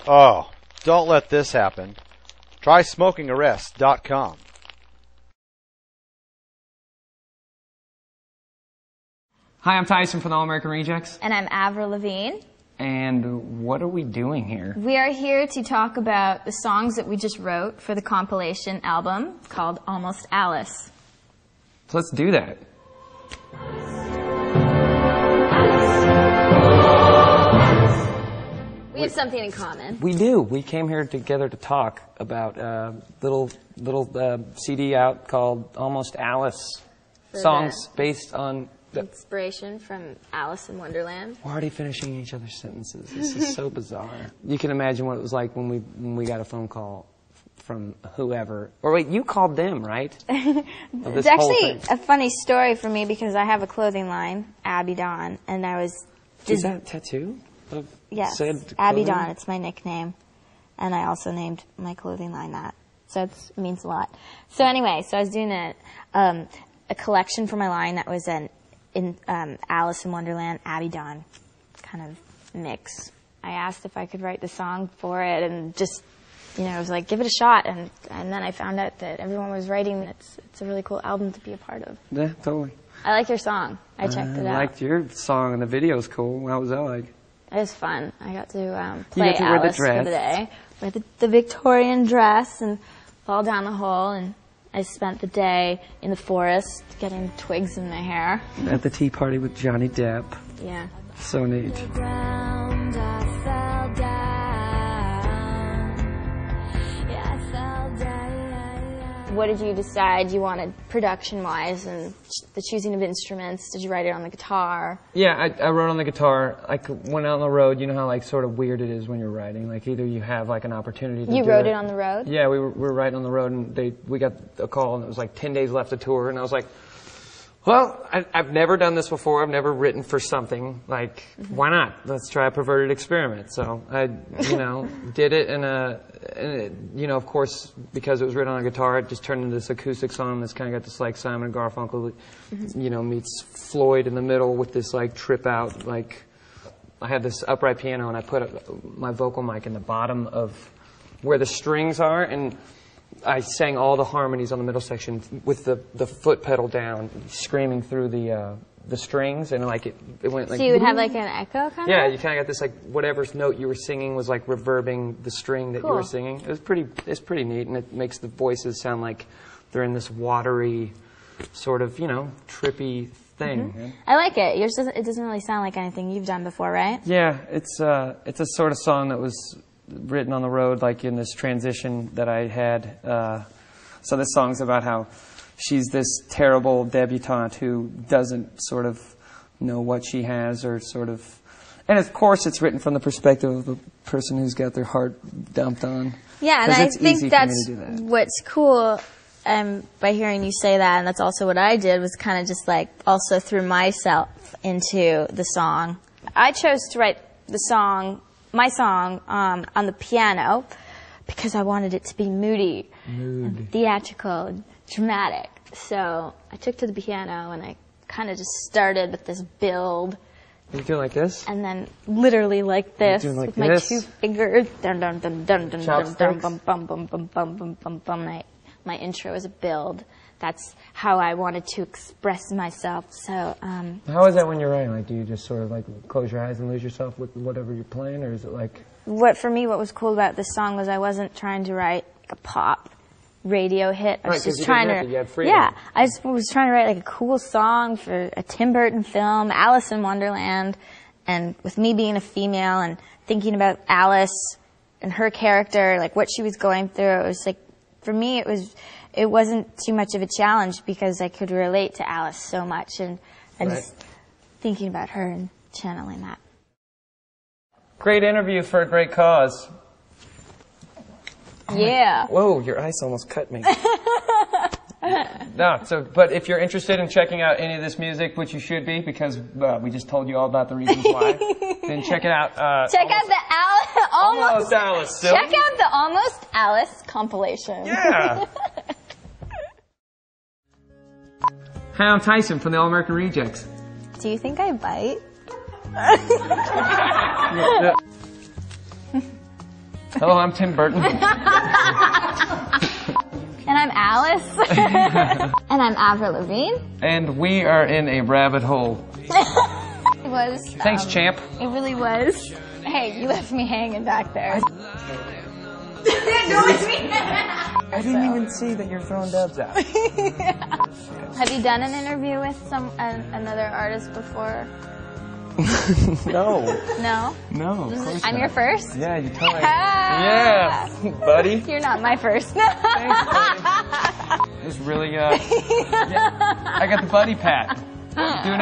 Oh, don't let this happen. Try SmokingArrest.com. Hi, I'm Tyson from the All American Rejects. And I'm Avril Lavigne. And what are we doing here? We are here to talk about the songs that we just wrote for the compilation album called Almost Alice. So let's do that. We have something in common. We do. We came here together to talk about a little CD out called Almost Alice. Songs based on... Inspiration from Alice in Wonderland. We're already finishing each other's sentences. This is so bizarre. You can imagine what it was like when we got a phone call from whoever. Or wait, you called them, right? It's actually a funny story for me because I have a clothing line, Abby Dawn, and I was... Is that a tattoo? Yes, Abby Dawn, it's my nickname. And I also named my clothing line that. So it means a lot. So anyway, I was doing a collection for my line that was in Alice in Wonderland, Abby Dawn kind of mix. I asked if I could write the song for it and just, I was like, give it a shot. And then I found out that everyone was writing. It's a really cool album to be a part of. Yeah, totally. I like your song. I checked it out. I liked your song and the video's cool. How was that like? It was fun. I got to play got to Alice wear the dress. for the day. Wear the Victorian dress and fall down the hole, and I spent the day in the forest getting twigs in my hair. At the tea party with Johnny Depp. Yeah. So neat. What did you decide you wanted production-wise and the choosing of instruments? Did you write it on the guitar? Yeah, I wrote on the guitar. I went out on the road. You know how sort of weird it is when you're writing. Either you have an opportunity to You wrote it on the road? Yeah, we were writing on the road, and we got a call, and it was 10 days left to tour, and I was like, well, I've never done this before. I've never written for something. Why not? Let's try a perverted experiment. So I, did it, and of course, because it was written on a guitar, it just turned into this acoustic song that's kind of got this Simon and Garfunkel, meets Floyd in the middle with this trip out. I had this upright piano, and I put my vocal mic in the bottom of where the strings are, and I sang all the harmonies on the middle section with the foot pedal down, screaming through the strings, and it went So you would have an echo kind of? Yeah, you kind of got this whatever note you were singing was reverbing the string that you were singing. It's pretty neat, and it makes the voices sound like they're in this watery, sort of trippy thing. Mm-hmm. I like it. Yours doesn't really sound like anything you've done before, right? Yeah, it's a sort of song that was written on the road, in this transition that I had. So this song's about how she's this terrible debutante who doesn't sort of know what she has, or sort of... And of course it's written from the perspective of the person who's got their heart dumped on. Yeah, and I think that's what's cool by hearing you say that, and that's also what I did, was kind of just also threw myself into the song. I chose to write my song on the piano because I wanted it to be moody and theatrical and dramatic. So I took to the piano and I kind of just started with this build. You doing like this? And then literally like this with my 2 fingers. Dun dun dun dun dun dun dun bum bum bum bum bum bum bum bum. My intro is a build. That's how I wanted to express myself. So how is that when you're writing? Do you just sort of close your eyes and lose yourself with whatever you're playing, or is it For me, what was cool about this song was I wasn't trying to write a pop radio hit. I was just trying to... You had freedom. Yeah, I just was trying to write a cool song for a Tim Burton film, Alice in Wonderland, and with me being a female and thinking about Alice and her character, what she was going through, it was for me, it wasn't too much of a challenge because I could relate to Alice so much, and just thinking about her and channeling that. Great interview for a great cause. Yeah. Whoa, your ice almost cut me. But if you're interested in checking out any of this music, which you should be, because we just told you all about the reasons why, then check it out. Check out the Almost Alice. Silly. Check out the Almost Alice compilation. Yeah. Hi, I'm Tyson from the All American Rejects. Do you think I bite? Hello, I'm Tim Burton. And I'm Alice. And I'm Avril Lavigne. And we are in a rabbit hole. It was. Thanks, champ. It really was. Hey, you left me hanging back there. I didn't even see that you're throwing dubs out. Have you done an interview with another artist before? No. No? No, of course I'm not. your first? Yeah, you totally. Yeah, buddy. You're not my first. Thanks, buddy. It was really, yeah, I got the buddy pat. You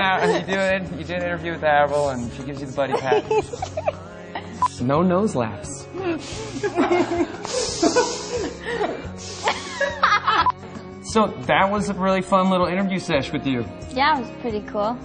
do an interview with Avril, and she gives you the buddy pat. No nose laps. So that was a really fun little interview sesh with you. Yeah, it was pretty cool.